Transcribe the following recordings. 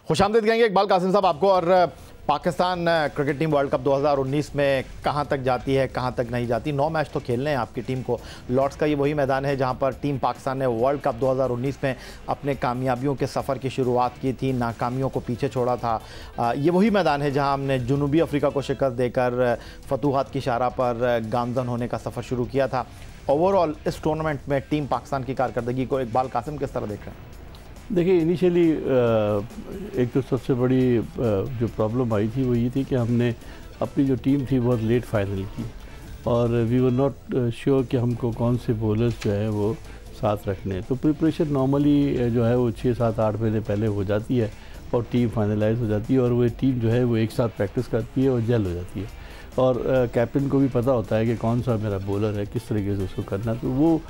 खुशामदीद कहेंगे इकबाल कासिम साहब आपको। और Pakistan cricket team world cup 2019 में कहां तक जाती है, कहां तक नहीं जाती। 9 मैच तो खेलने हैं आपकी टीम को। लॉर्ड्स का ये वही मैदान है जहां पर टीम पाकिस्तान ने वर्ल्ड कप 2019 में अपने कामयाबियों के सफ़र की शुरुआत की थी, नाकामियों को पीछे छोड़ा था। ये वही मैदान है जहां हमने जनूबी अफ्रीका को शिकस्त देकर फतूहात की शारा पर गामजन होने का सफ़र शुरू किया था। ओवरऑल इस टूर्नामेंट में टीम पाकिस्तान की कारकर्दगी को इकबाल कासिम किस तरह देख रहे हैं? देखिए, इनिशियली एक तो सबसे बड़ी जो प्रॉब्लम आई थी वो ये थी कि हमने अपनी जो टीम थी बहुत लेट फाइनल की और वी वर नॉट श्योर कि हमको कौन से बॉलर्स जो है वो साथ रखने हैं। तो प्रिपरेशन नॉर्मली जो है वो 6-7-8 महीने पहले हो जाती है और टीम फाइनलाइज हो जाती है और वो टीम जो है वो एक साथ प्रैक्टिस करती है और जेल हो जाती है और कैप्टन को भी पता होता है कि कौन सा मेरा बॉलर है, किस तरीके से उसको करना। तो वो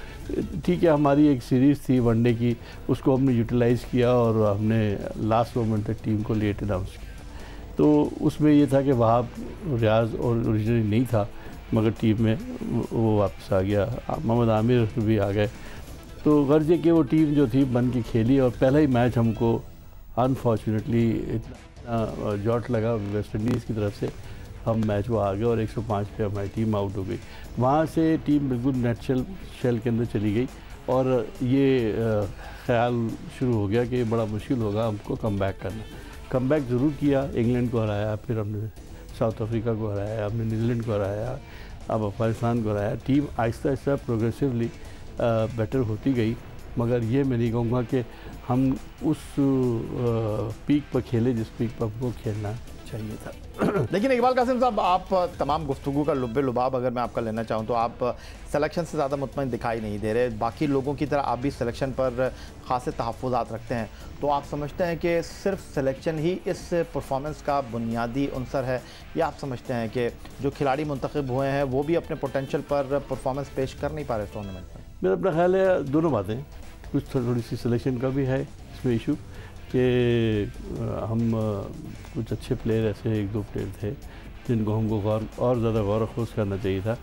ठीक है, हमारी एक सीरीज़ थी वनडे की, उसको हमने यूटिलाइज़ किया और हमने लास्ट मोमेंट तक टीम को लेट अनाउंस किया। तो उसमें ये था कि वहाब रियाज और ओरिजिनली नहीं था मगर टीम में वो वापस आ गया, मोहम्मद आमिर भी आ गए। तो गर्ज है कि वो टीम जो थी बन के खेली और पहला ही मैच हमको अनफॉर्चुनेटली इतना जॉट लगा वेस्ट इंडीज़ की तरफ से, हम मैच वो आ गए और 105 पे हमारी टीम आउट हो गई। वहाँ से टीम बिल्कुल नेट शेल के अंदर चली गई और ये ख्याल शुरू हो गया कि बड़ा मुश्किल होगा हमको कम बैक करना। कम बैक ज़रूर किया, इंग्लैंड को हराया, फिर हमने साउथ अफ्रीका को हराया, हमने न्यूजीलैंड को हराया, अब अफगानिस्तान को हराया। Team Aahista Aahista progressively better होती गई, मगर ये मैं नहीं कहूँगा कि हम उस पीक पर खेले जिस पीक पर हमको खेलना चाहिए था। लेकिन इकबाल कासिम साहब, आप तमाम गुफ्तगू का लुब्बे लुबाब अगर मैं आपका लेना चाहूँ तो आप सिलेक्शन से ज़्यादा मुतमईन दिखाई नहीं दे रहे। बाकी लोगों की तरह आप भी सिलेक्शन पर ख़ासे तहफ़्फ़ुज़ात रखते हैं। तो आप समझते हैं कि सिर्फ सिलेक्शन ही इस परफॉर्मेंस का बुनियादी अंसर है, या आप समझते हैं कि जो खिलाड़ी मुंतखब हुए हैं वो भी अपने पोटेंशियल पर परफॉर्मेंस पेश कर नहीं पा रहे टूर्नामेंट में? मेरा अपना ख्याल है दोनों बातें, कुछ थोड़ी सी सिलेक्शन का भी है इसमें इशू कि हम कुछ अच्छे प्लेयर ऐसे 1-2 प्लेयर थे जिनको हमको और ज़्यादा गौर खोज करना चाहिए था।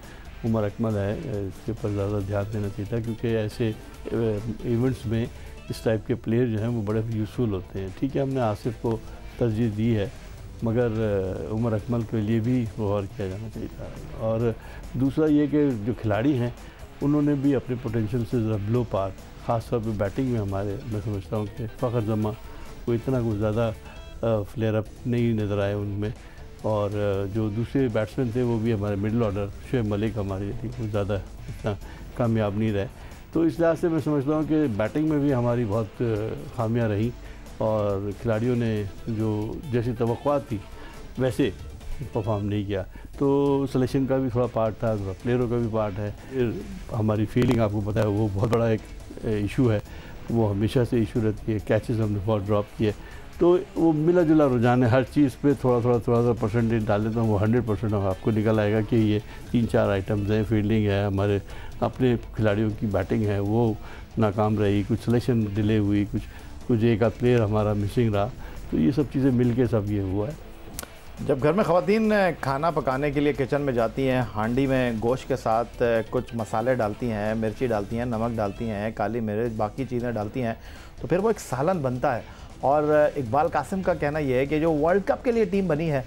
उमर अकमल है, इसके ऊपर ज़्यादा ध्यान देना चाहिए था क्योंकि ऐसे इवेंट्स में इस टाइप के प्लेयर जो हैं वो बड़े यूज़फुल होते हैं। ठीक है, हमने आसिफ को तरजीह दी है मगर उमर अकमल के लिए भी गौर किया जाना चाहिए था। और दूसरा ये कि जो खिलाड़ी हैं उन्होंने भी अपने पोटेंशियल से ज़रा बिलो पार, ख़ास तौर पर बैटिंग में हमारे, मैं समझता हूँ कि फ़खर जमा को इतना कुछ ज़्यादा फ्लेयर अप नहीं नज़र आए उनमें। और जो दूसरे बैट्समैन थे वो भी हमारे मिडिल ऑर्डर, शुएब मलिक हमारे कुछ ज़्यादा इतना कामयाब नहीं रहे। तो इस लिहाज से मैं समझता हूँ कि बैटिंग में भी हमारी बहुत खामियां रही और खिलाड़ियों ने जो जैसी तवक्कुआत थी वैसे परफॉर्म नहीं किया। तो सिलेक्शन का भी थोड़ा पार्ट था, थोड़ा प्लेयरों का भी पार्ट है। फिर हमारी फील्डिंग आपको पता है वो बहुत बड़ा एक इशू है, वो हमेशा से इशू रहती है। कैचेस हमने बहुत ड्रॉप किए, तो वो मिला जुला रुझान है। हर चीज़ पे थोड़ा सा परसेंटेज डाल देता हूँ, वो 100% आपको निकल आएगा कि ये 3-4 आइटम्स हैं। फील्डिंग है, हमारे अपने खिलाड़ियों की बैटिंग है वो नाकाम रही, कुछ सिलेक्शन डिले हुई, कुछ एक आध प्लेयर हमारा मिसिंग रहा। तो ये सब चीज़ें मिल के सब ये हुआ है। जब घर में ख़वातीन खाना पकाने के लिए किचन में जाती हैं, हांडी में गोश्त के साथ कुछ मसाले डालती हैं, मिर्ची डालती हैं, नमक डालती हैं, काली मिर्च, बाकी चीज़ें डालती हैं, तो फिर वो एक सालन बनता है। और इकबाल कासिम का कहना यह है कि जो वर्ल्ड कप के लिए टीम बनी है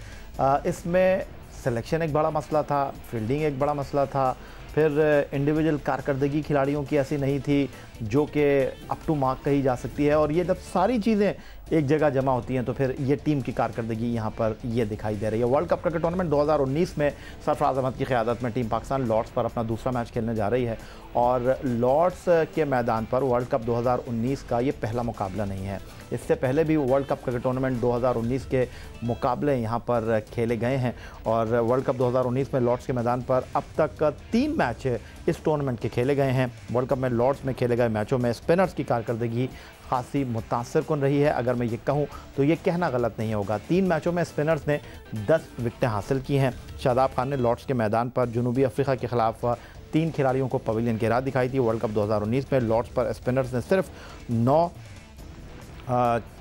इसमें सिलेक्शन एक बड़ा मसला था, फील्डिंग एक बड़ा मसला था, फिर इंडिविजुअल कारकर्दगी खिलाड़ियों की ऐसी नहीं थी जो कि अप टू मार्क कही जा सकती है। और ये जब सारी चीज़ें एक जगह जमा होती हैं तो फिर ये टीम की कारकर्दगी यहाँ पर ये दिखाई दे रही है। वर्ल्ड कप क्रिकेट टूर्नामेंट 2019 में सरफराज अहमद की क़यादत में टीम पाकिस्तान लॉर्ड्स पर अपना दूसरा मैच खेलने जा रही है और लॉर्ड्स के मैदान पर वर्ल्ड कप 2019 का ये पहला मुकाबला नहीं है। इससे पहले भी वर्ल्ड कप क्रिकेट टूर्नामेंट 2019 के मुकाबले यहाँ पर खेले गए हैं और वर्ल्ड कप 2019 में लॉर्ड्स के मैदान पर अब तक 3 मैच इस टूर्नामेंट के खेले गए हैं। वर्ल्ड कप में लॉर्ड्स में खेले गए मैचों में स्पिनर्स की कारकर्दगी खासी मुतासरकुन रही है। अगर मैं ये कहूँ तो ये कहना गलत नहीं होगा। 3 मैचों में स्पिनर्स ने 10 विकेटें हासिल की हैं। शादाब खान ने लॉर्ड्स के मैदान पर जनूबी अफ्रीका के ख़िलाफ़ 3 खिलाड़ियों को पवेलियन की राह दिखाई थी। वर्ल्ड कप 2019 में लॉर्ड्स पर स्पिनर्स ने सिर्फ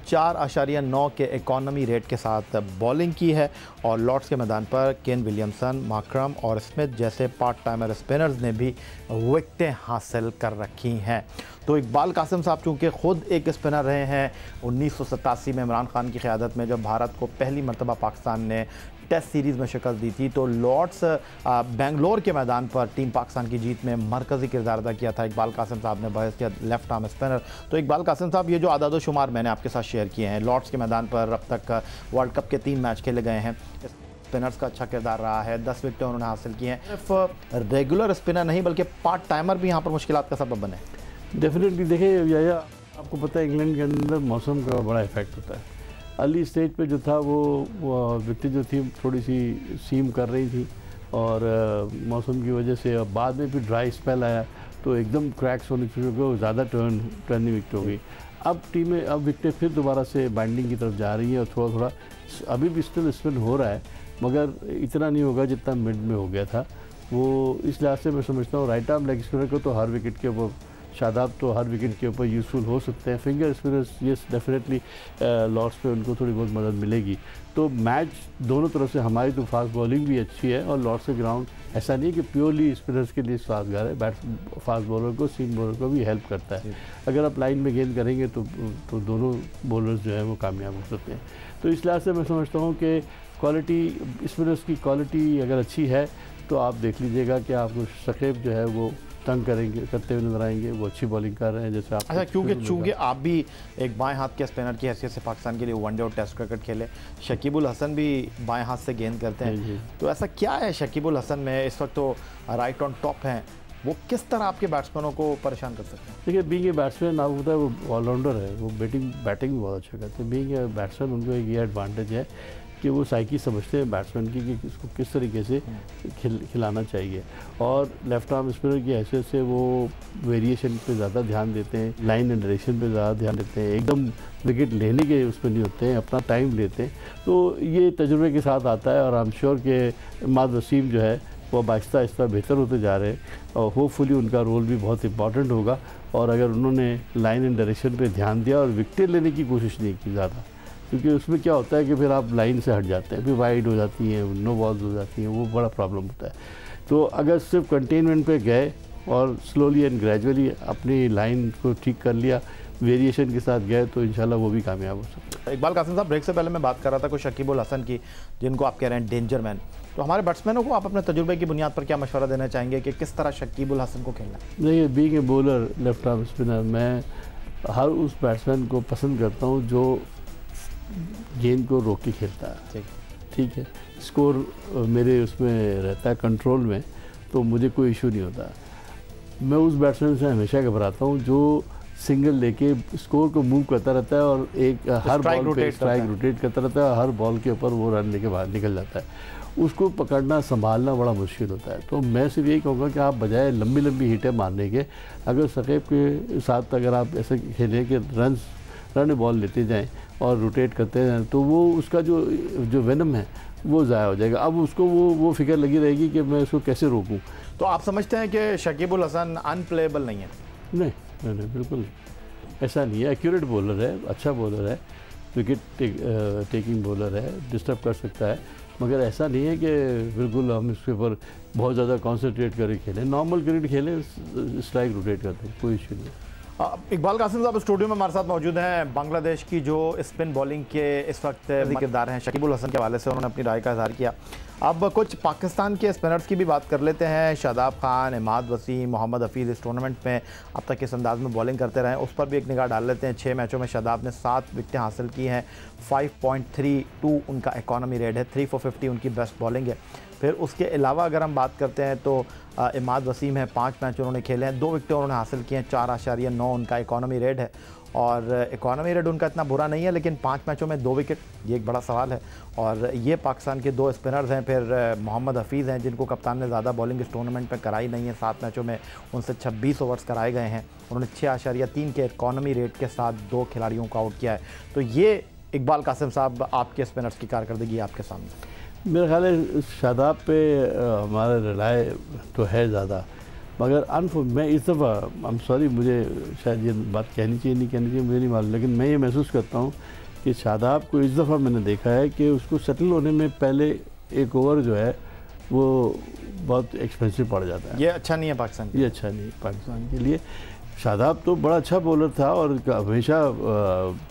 4.9 के इकॉनमी रेट के साथ बॉलिंग की है और लॉर्ड्स के मैदान पर केन विलियमसन, मार्करम और स्मिथ जैसे पार्ट टाइमर स्पिनर्स ने भी विकेटें हासिल कर रखी हैं। तो इकबाल कासिम साहब चूँकि ख़ुद एक स्पिनर रहे हैं 1987 में इमरान खान की क़यादत में जब भारत को पहली मरतबा पाकिस्तान ने टेस्ट सीरीज़ में शिकस्त दी थी, तो लॉर्ड्स बेंगलोर के मैदान पर टीम पाकिस्तान की जीत में मरकज़ी किरदार अदा किया था इकबाल कासिम साहब ने बहैसियत लेफ्ट आर्म स्पिनर। तो इकबाल कासिम साहब, ये जो आदाद शुमार मैंने आपके साथ शेयर किए हैं, लॉर्ड्स के मैदान पर अब तक वर्ल्ड कप के 3 मैच खेले गए हैं, स्पिनर्स का अच्छा किरदार रहा है, 10 विकेटें उन्होंने हासिल की हैं। सिर्फ रेगुलर स्पिनर नहीं बल्कि पार्ट टाइमर भी यहाँ पर मुश्किलात का सबब बने। डेफिनेटली देखिए या आपको पता है इंग्लैंड के अंदर मौसम का बड़ा इफेक्ट होता है। अर्ली स्टेज पे जो था वो विकेटें जो थी थोड़ी सी सीम कर रही थी और मौसम की वजह से अब बाद में भी ड्राई स्पेल आया तो एकदम क्रैक्स होने शुरू हो गए, ज़्यादा टर्निंग विकेट हो गई। अब टीमें अब विकेटें फिर दोबारा से बाइंडिंग की तरफ जा रही है और थोड़ा थोड़ा अभी भी स्टिल स्पिन हो रहा है मगर इतना नहीं होगा जितना मिड में हो गया था। वो इस लिहाज से मैं समझता हूँ राइट आर्म लेग स्पिनर को तो हर विकेट के ऊपर शादाब तो हर विकेट के ऊपर यूज़फुल हो सकते हैं। Finger spinners yes definitely Lord's पे उनको थोड़ी बहुत मदद मिलेगी। तो मैच दोनों तरफ से हमारी तो फास्ट बॉलिंग भी अच्छी है और लॉर्ड्स के ग्राउंड ऐसा नहीं है कि प्योरली स्पिनर्स के लिए साजगार है, फास्ट बॉलर को सीम बॉलर को भी हेल्प करता है। अगर आप लाइन में गेंद करेंगे तो दोनों बॉलर्स जो है वो कामयाब हो सकते हैं। तो इस लिहाज से मैं समझता हूँ कि क्वालिटी स्पिनर्स की क्वालिटी अगर अच्छी है तो आप देख लीजिएगा कि आपको शकीब जो है वो तंग करते हुए नजर आएंगे। वो अच्छी बॉलिंग कर रहे हैं जैसे आप। अच्छा, क्योंकि आप भी एक बाएं हाथ के स्पिनर की हैसियत से पाकिस्तान के लिए वनडे और टेस्ट क्रिकेट खेले, शकीबुल हसन भी बाएं हाथ से गेंद करते हैं, तो ऐसा क्या है शकीबुल हसन में इस वक्त तो राइट ऑन टॉप हैं, वो किस तरह आपके बैट्समैनों को परेशान कर सकते हैं? देखिए बीइंग ए बैट्समैन आपको पता है वो ऑलराउंडर है, वो बैटिंग भी बहुत अच्छा करते हैं। बीइंग ए बैट्समैन उनको एक ये एडवांटेज है कि वो साइकी समझते हैं बैट्समैन की कि इसको किस तरीके से खिलाना चाहिए और लेफ्ट आर्म स्पिनर की हैसियत से वो वेरिएशन पे ज़्यादा ध्यान देते हैं, लाइन एंड डायरेक्शन पे ज़्यादा ध्यान देते हैं, एकदम विकेट लेने के उसमें नहीं होते हैं, अपना टाइम लेते हैं। तो ये तजुर्बे के साथ आता है और आई एम श्योर कि इमाद वसीम जो है वो आहिस्ता आहिस्ता बेहतर होते जा रहे हैं और होपफुली उनका रोल भी बहुत इंपॉर्टेंट होगा। और अगर उन्होंने लाइन एंड डायरेक्शन पे ध्यान दिया और विकेट लेने की कोशिश नहीं की ज़्यादा, क्योंकि उसमें क्या होता है कि फिर आप लाइन से हट जाते हैं, फिर वाइड हो जाती हैं, नो बॉल्स हो जाती हैं, वो बड़ा प्रॉब्लम होता है। तो अगर सिर्फ कंटेनमेंट पे गए और स्लोली एंड ग्रेजुअली अपनी लाइन को ठीक कर लिया, वेरिएशन के साथ गए तो इंशाल्लाह वो भी कामयाब हो सकते हैं। इकबाल कासिम साहब, ब्रेक से पहले मैं बात कर रहा था कुछ शकीबुल हसन की, जिनको आप कह रहे हैं डेंजर मैन, तो हमारे बैट्समैनों को आप अपने तजुर्बे की बुनियाद पर क्या मशवरा देना चाहेंगे कि किस तरह शकीबुल हसन को खेलना है? देखिए being a bowler left arm spinner मैं हर उस बैट्समैन को पसंद करता हूँ जो गेंद को रोक के खेलता है। ठीक है, स्कोर मेरे उसमें रहता है कंट्रोल में, तो मुझे कोई इशू नहीं होता। मैं उस बैट्समैन से हमेशा घबराता हूँ जो सिंगल लेके स्कोर को मूव करता रहता है और एक हर बॉल पे स्ट्राइक रोटेट करता रहता है, हर बॉल के ऊपर वो रन लेके बाहर निकल जाता है। उसको पकड़ना संभालना बड़ा मुश्किल होता है। तो मैं सिर्फ यही कहूँगा कि आप बजाय लंबी लंबी हिटें मारने के अगर शकीब के साथ अगर आप ऐसे खेलें कि रन बॉल लेते जाएं और रोटेट करते हैं तो वो उसका जो वेनम है वो ज़ाया हो जाएगा। अब उसको वो फिक्र लगी रहेगी कि मैं उसको कैसे रोकूं। तो आप समझते हैं कि शकीबुल हसन अनप्लेएबल नहीं है? नहीं बिल्कुल नहीं, ऐसा नहीं है। एक्यूरेट बॉलर है, अच्छा बॉलर है, विकेट टेकिंग बॉलर है, डिस्टर्ब कर सकता है, मगर ऐसा नहीं है कि बिल्कुल हम इसके ऊपर बहुत ज़्यादा कॉन्सेंट्रेट करके खेलें। नॉर्मल क्रिकेट खेलें, स्ट्राइक रोटेट करते हैं, कोई इशू नहीं। इकबाल कासिम साहब स्टूडियो में हमारे साथ मौजूद हैं। बांग्लादेश की जो स्पिन बॉलिंग के इस वक्त किरदार हैं शकीबुल हसन के हवाले से उन्होंने अपनी राय का इजहार किया। अब कुछ पाकिस्तान के स्पिनर्स की भी बात कर लेते हैं। शादाब खान, इमाद वसीम, मोहम्मद हफीज़ इस टूर्नामेंट में अब तक किस अंदाज में बॉलिंग करते रहे उस पर भी एक निगाह डाल लेते हैं। 6 मैचों में शादाब ने 7 विकेटें हासिल की हैं, 5.32 उनका इकॉनमी रेट है, 3 for 50 उनकी बेस्ट बॉलिंग है। फिर उसके अलावा अगर हम बात करते हैं तो इमाद वसीम है, 5 मैच उन्होंने खेले हैं, 2 विकेटें उन्होंने हासिल की हैं, 4.9 उनका इकॉनमी रेट है। और इकॉनमी रेट उनका इतना बुरा नहीं है, लेकिन 5 मैचों में 2 विकेट, ये एक बड़ा सवाल है। और ये पाकिस्तान के 2 स्पिनर्स हैं। फिर मोहम्मद हफीज़ हैं जिनको कप्तान ने ज़्यादा बॉलिंग इस टूर्नामेंट में कराई नहीं है, 7 मैचों में उनसे 26 ओवर्स कराए गए हैं, उन्होंने 6.3 के इकॉनमी रेट के साथ 2 खिलाड़ियों को आउट किया है। तो ये इकबाल कासिम साहब आपके स्पिनर्स की कारकर्दगी आपके सामने। मेरा ख्याल है शादाब पे हमारा रिलाय तो है ज़्यादा, मगर मैं इस दफ़ा आई एम सॉरी, मुझे शायद ये बात कहनी चाहिए नहीं कहनी चाहिए मुझे नहीं मालूम, लेकिन मैं ये महसूस करता हूँ कि शादाब को इस दफ़ा मैंने देखा है कि उसको सेटल होने में पहले एक ओवर जो है वो बहुत एक्सपेंसिव पड़ जाता है। ये अच्छा नहीं है पाकिस्तान, ये अच्छा नहीं है पाकिस्तान के लिए। शादाब तो बड़ा अच्छा बॉलर था और हमेशा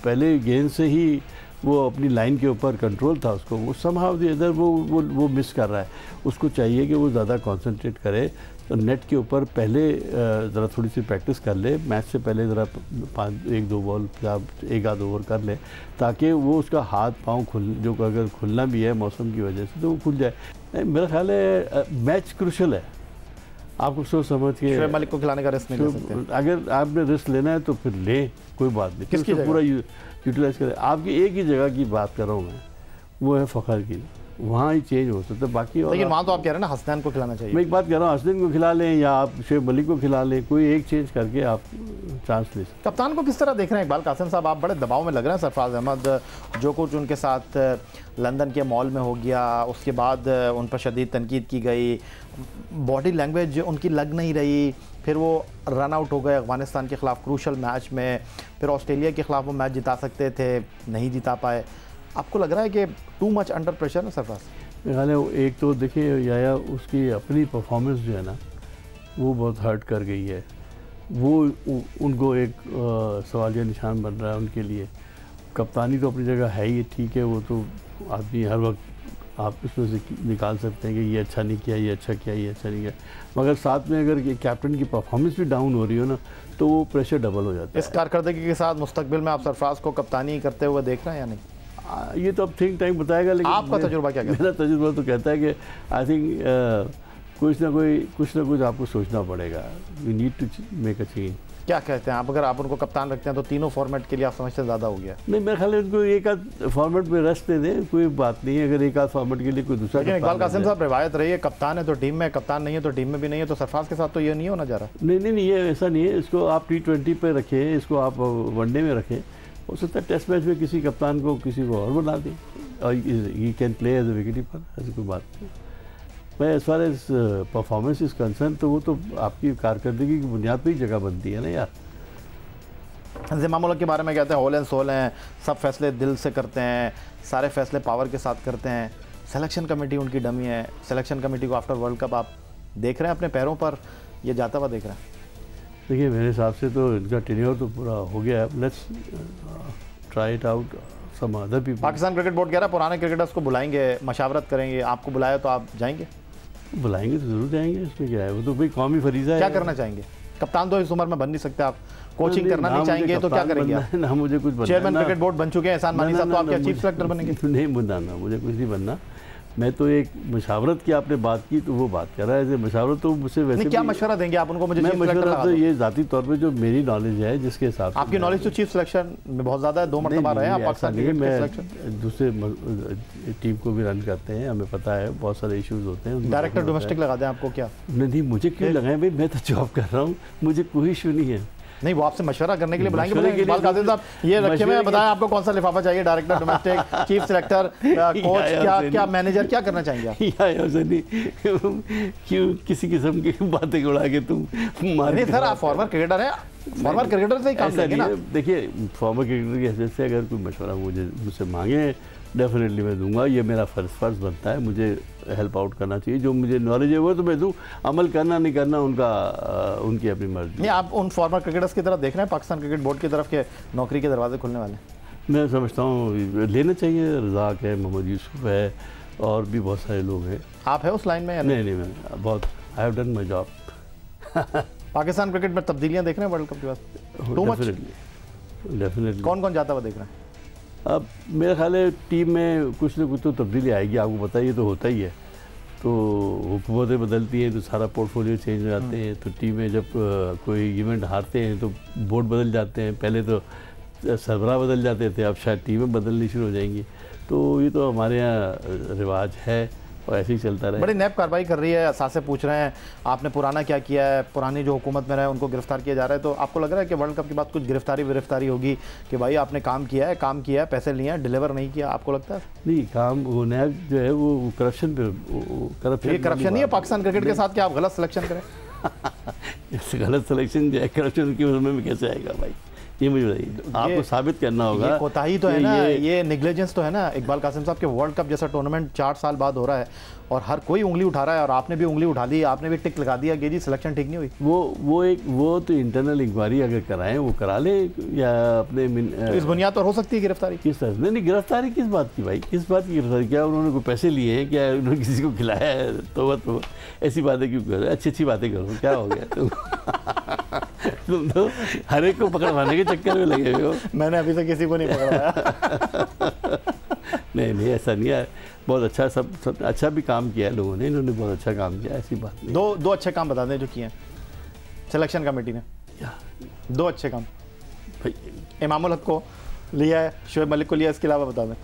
पहले गेंद से ही वो अपनी लाइन के ऊपर कंट्रोल था उसको, वो समहाउ द अदर वो मिस कर रहा है। उसको चाहिए कि वो ज़्यादा कंसंट्रेट करे, तो नेट के ऊपर पहले ज़रा थोड़ी सी प्रैक्टिस कर ले, मैच से पहले ज़रा 1-2 बॉल या 1 आध ओवर कर ले, ताकि वो उसका हाथ पाँव जो अगर खुलना भी है मौसम की वजह से तो वो खुल जाए। मेरा ख्याल है मैच क्रूशल है, आपको सोच समझ के शोएब मलिक को खिलाने का रिस्क नहीं ले सकते। अगर आपने रिस्क लेना है तो फिर ले, कोई बात नहीं, किसकी पूरा यूटिलाइज करें। आपकी एक ही जगह की बात कर रहा हूँ मैं, वो है फ़खर की, वहाँ ही चेंज हो सकता है बाकी। और लेकिन वहाँ तो आप कह रहे हैं ना हसनैन को खिलाना चाहिए। मैं एक बात कह रहा हूँ, हसनैन को खिला लें या आप शोएब मलिक को खिला लें, कोई एक चेंज करके आप चांस ले सकते। कप्तान को किस तरह देख रहे हैं इकबाल कासिम साहब? आप बड़े दबाव में लग रहे हैं। सरफराज अहमद जो कुछ उनके साथ लंदन के मॉल में हो गया, उसके बाद उन पर शदीद तनकीद की गई, बॉडी लैंग्वेज उनकी लग नहीं रही, फिर वो रन आउट हो गए अफगानिस्तान के ख़िलाफ़ क्रूशल मैच में, फिर ऑस्ट्रेलिया के ख़िलाफ़ वो मैच जिता सकते थे, नहीं जिता पाए। आपको लग रहा है कि टू मच अंडर प्रेशर है सरफराज? मेरे ख्याल है एक तो देखिए या उसकी अपनी परफॉर्मेंस जो है ना वो बहुत हर्ट कर गई है, वो उनको एक सवालिया निशान बन रहा है उनके लिए। कप्तानी तो अपनी जगह है ही, ठीक है, वो तो आदमी हर वक्त आप इसमें से निकाल सकते हैं कि ये अच्छा नहीं किया, ये अच्छा किया, ये अच्छा नहीं किया, मगर साथ में अगर ये कैप्टन की परफॉर्मेंस भी डाउन हो रही हो ना तो वो प्रेशर डबल हो जाता है। इस कारकर्दगी के साथ मुस्तकबिल में आप सरफराज को कप्तानी करते हुए देख रहे हैं या नहीं? ये तो अब थिंक टाइम बताएगा, लेकिन आपका तजुर्बा क्या कहता है? मेरा तजुर्बा तो कहता है कि आई थिंक कुछ ना कुछ आपको सोचना पड़ेगा। We need to make a change. क्या कहते हैं आप? अगर आप उनको कप्तान रखते हैं तो तीनों फॉर्मेट के लिए आप समझते हैं ज़्यादा हो गया? नहीं, मेरे ख्याल है उनको एक आध फॉर्मेट में रेस्ट दे दें, कोई बात नहीं है। अगर एक आध फॉर्मेट के लिए कोई दूसरा, लेकिन इकबाल कासिम साहब रिवायत रही है कप्तान है तो टीम में, कप्तान नहीं है तो टीम में भी नहीं है, तो सरफराज के साथ तो ये नहीं होना जा रहा। नहीं, ये ऐसा नहीं है। इसको आप T20 पे रखें, इसको आप वनडे में रखें, हो सकता है टेस्ट मैच में किसी कप्तान को किसी को और बना दें और he can play as a wicket keeper, ऐसी कोई बात नहीं। मैं as far as performance is concern तो वो तो आपकी कारकर्दगी की बुनियाद पर ही जगह बनती है ना यार। ज़िम्मा-उल-हक के बारे में कहते हैं होल एंड सोल हैं, सब फैसले दिल से करते हैं, सारे फैसले पावर के साथ करते हैं, सिलेक्शन कमेटी उनकी डमी है। सिलेक्शन कमेटी को आफ्टर वर्ल्ड कप आप देख रहे हैं अपने पैरों पर ये जाता हुआ देख रहे हैं? देखिए मेरे हिसाब से तो इनका टेन्योर तो पूरा हो गया है। Let's try it out some other people. Pakistan cricket board कह रहा है पुराने क्रिकेटर्स को बुलाएंगे, मशावरत करेंगे। आपको बुलाया तो आप जाएंगे? बुलाएंगे तो ज़रूर जाएंगे, इसमें क्या है, वो तो भाई कौमी फरीज़ा है। क्या करना चाहेंगे? कप्तान तो इस उम्र में बन नहीं सकते आप, कोचिंग करना नहीं चाहेंगे तो क्या करेंगे आप? ना मुझे कुछ बनना, चेयरमैन क्रिकेट बोर्ड बन चुके हैं एहसान मानी साहब, तो आप क्या चीफ सेलेक्टर बनेंगे? नहीं बनना, मुझे कुछ नहीं बनना। मैं तो एक मशावरत की आपने बात की तो वो बात कर रहा है, मशावरत तो मुझसे वैसे क्या मशवरा देंगे आप उनको? मुझे मैं मशवरा तो ये ज़ाती तौर पे जो मेरी नॉलेज है जिसके हिसाब से। आपकी नॉलेज तो चीफ सिलेक्शन में बहुत ज़्यादा है, 2 मरतबा रहे हैं आप पाकिस्तान के मैं दूसरे टीम को भी रन करते हैं, हमें पता है बहुत सारे इश्यूज होते हैं। डायरेक्टर डोमेस्टिक लगा दें आपको क्या? नहीं, मुझे क्यों लगाएं भाई, मैं तो जॉब कर रहा हूँ, मुझे कोई इशू नहीं है। नहीं, वो आपसे मशवरा करने के लिए बुलाएंगे। इकबाल कासिम साहब ये रखे में बताएं आपको कौन सा लिफाफा चाहिए? Director domestic, chief selector, coach, क्या मैनेजर, क्या करना चाहेंगे आप? क्यों किसी किस्म की बातें उड़ा के तुम मार? नहीं सर, आप फॉर्मर क्रिकेटर हैं, फॉर्मर क्रिकेटर से ही काम लेंगे ना। देखिए फॉर्मर क्रिकेटर की हैसियत से अगर कोई मशवरा मुझसे मांगे डेफिनेटली मैं दूंगा, ये मेरा फ़र्ज़ बनता है, मुझे हेल्प आउट करना चाहिए। जो मुझे नॉलेज है वो तो मैं दूँ, अमल करना नहीं करना उनकी अपनी मर्जी। नहीं, आप उन फॉर्मर क्रिकेटर्स की तरफ देख रहे हैं पाकिस्तान क्रिकेट बोर्ड की तरफ के नौकरी के दरवाजे खुलने वाले? मैं समझता हूँ लेना चाहिए। रज़ाक है, मोहम्मद यूसुफ है और भी बहुत सारे लोग हैं। आप है उस लाइन में? नहीं, मैं बहुत I have done my job. Pakistan cricket में तब्दीलियाँ देख रहे हैं वर्ल्ड कप के बाद? डेफिनेटली। कौन जाता हुआ देख रहे हैं? अब मेरा ख्याल है टीम में कुछ ना कुछ तो तब्दीली आएगी, आपको पता ये तो होता ही है। तो हुकूमतें बदलती हैं तो सारा पोर्टफोलियो चेंज हो जाते हैं, तो टीमें जब कोई इवेंट हारते हैं तो बोर्ड बदल जाते हैं। पहले तो सरबराह बदल जाते थे, अब शायद टीमें बदलनी शुरू हो जाएंगी। तो ये तो हमारे यहाँ रिवाज है और ऐसे ही चलता रहे। बड़ी नैब कार्रवाई कर रही है, असासे पूछ रहे हैं आपने पुराना क्या किया है, पुरानी जो हुकूमत में रहे उनको गिरफ्तार किया जा रहा है। तो आपको लग रहा है कि वर्ल्ड कप के बाद कुछ गिरफ्तारी होगी कि भाई आपने काम किया है, पैसे लिए हैं, डिलीवर नहीं किया? आपको लगता है? नहीं, काम वो नैब जो है वो करप्शन पे, करप्शन नहीं है पाकिस्तान क्रिकेट के साथ कि आप गलत सिलेक्शन करें? गलत सिलेक्शन जो है करप्शन की उसमें भी कैसे आएगा भाई, ये मुझे बताइए। आपको साबित करना होगा। ये कोताही तो है ना, ये नेग्लिजेंस तो है ना इकबाल कासिम साहब के। वर्ल्ड कप जैसा टूर्नामेंट 4 साल बाद हो रहा है और हर कोई उंगली उठा रहा है, और आपने भी उंगली उठा दी, आपने भी टिक लगा दिया कि जी सिलेक्शन ठीक नहीं हुई। वो तो इंटरनल इंक्वायरी अगर कराएं वो करा ले, या अपने तो इस बुनियाद पर हो सकती है गिरफ्तारी। किस तरह नहीं, गिरफ्तारी किस बात की भाई, किस बात की गिरफ्तारी? क्या उन्होंने कोई पैसे लिए हैं, क्या उन्होंने किसी को खिलाया है? तो ऐसी बातें क्यों कर रहे? अच्छी बातें करो, क्या हो गया तुम तो हर एक को पकड़वाने के चक्कर में लगे हुए हो। मैंने अभी तक किसी को नहीं पकड़वाया। नहीं ऐसा नहीं है, बहुत अच्छा सब अच्छा भी काम किया है लोगों ने, इन्होंने बहुत अच्छा काम किया, ऐसी बात नहीं। दो अच्छे काम बता दें जो किए हैं सिलेक्शन कमेटी ने। दो अच्छे काम भाई, इमामुल हक को लिया है, शोएब मलिक को लिया, इसके अलावा बता दें।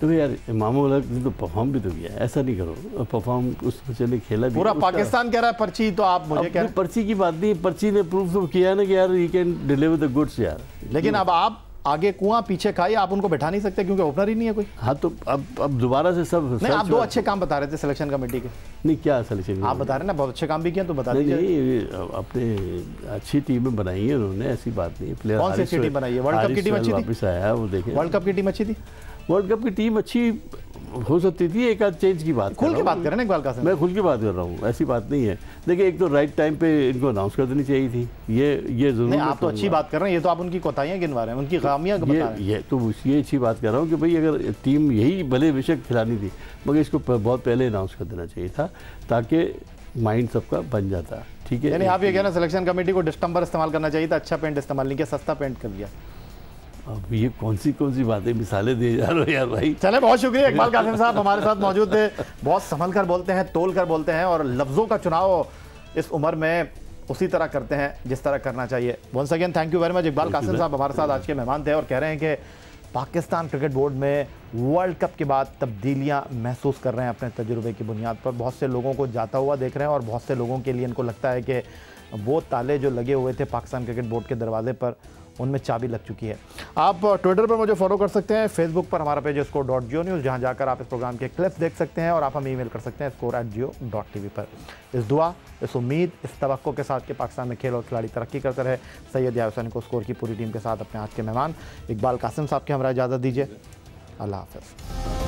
तो यार इमामुल हक ने तो परफॉर्म भी तो किया है, ऐसा नहीं करो। परफॉर्म उस बच्चे ने खेला भी, पूरा पाकिस्तान कह रहा है पर्ची, तो आप मुझे कह रहे हैं पर्ची की बात नहीं, पर्ची ने प्रूव तो किया ना कि यार you can deliver the goods यार। लेकिन अब आप आगे कुआं पीछे खाई, आप उनको बैठा नहीं सकते क्योंकि ओपनर ही नहीं है कोई। हाँ तो अब दोबारा से सब नहीं, आप दो अच्छे काम बता रहे थे सिलेक्शन कमेटी के। नहीं, क्या सिलेक्शन आप बता रहे ना बहुत अच्छे काम भी किए, तो बता दीजिए। नहीं, अपने अच्छी टीमें बनाई है उन्होंने, ऐसी बात नहीं। प्लेयर कौन सी अच्छी टीम बनाई है? वर्ल्ड कप की टीम अच्छी थी, वापस आया वो देखें। वर्ल्ड कप की टीम अच्छी थी, वर्ल्ड कप की टीम अच्छी हो सकती थी, एक आध चेंज की बात खुल के बात कर रहे हैं इकबाल कासिम। मैं खुल के बात कर रहा हूँ, ऐसी बात नहीं है। देखिए, एक तो राइट टाइम पे इनको अनाउंस कर देनी चाहिए थी, ये जरूर। नहीं, आप तो अच्छी बात कर रहे हैं, ये तो आप उनकी कोताहियां गिनवा रहे हैं, उनकी खामियां बता रहे हैं। ये तो ये अच्छी बात कर रहा हूँ कि भाई अगर टीम यही भले बेशक खिलानी थी, मगर इसको बहुत पहले अनाउंस कर देना चाहिए था, ताकि माइंड सबका बन जाता। ठीक है, यानी आप ये कहना सिलेक्शन कमेटी को डिस्टेंबर इस्तेमाल करना चाहिए था, अच्छा पेंट इस्तेमाल नहीं किया, सस्ता पेंट कर दिया। अब ये कौन सी बातें मिसालें दे जा रहे हो यार भाई। चले, बहुत शुक्रिया इकबाल कासिम साहब हमारे साथ मौजूद थे। बहुत संभल कर बोलते हैं, तोल कर बोलते हैं, और लफ्ज़ों का चुनाव इस उम्र में उसी तरह करते हैं जिस तरह करना चाहिए। Once again thank you very much. Iqbal Qasim साहब हमारे साथ आज के मेहमान थे और कह रहे हैं कि पाकिस्तान क्रिकेट बोर्ड में वर्ल्ड कप के बाद तब्दीलियां महसूस कर रहे हैं अपने तजुर्बे की बुनियाद पर। बहुत से लोगों को जाता हुआ देख रहे हैं और बहुत से लोगों के लिए इनको लगता है कि वो ताले जो लगे हुए थे पाकिस्तान क्रिकेट बोर्ड के दरवाजे पर, उनमें चाबी लग चुकी है। आप ट्विटर पर मुझे फॉलो कर सकते हैं, फेसबुक पर हमारा पेज है score.geo-news, जहां जाकर आप इस प्रोग्राम के क्लिप्स देख सकते हैं, और आप हमें ईमेल कर सकते हैं score@geo.tv पर। इस दुआ, इस उम्मीद, इस तवक्को के साथ कि पाकिस्तान में खेल और खिलाड़ी तरक्की करते रहे, सैयद यार हुसैन को स्कोर की पूरी टीम के साथ अपने आज के मेहमान इकबाल कासिम साहब के हमरा इजाज़त दीजिए। अल्लाह हाफ़िज़।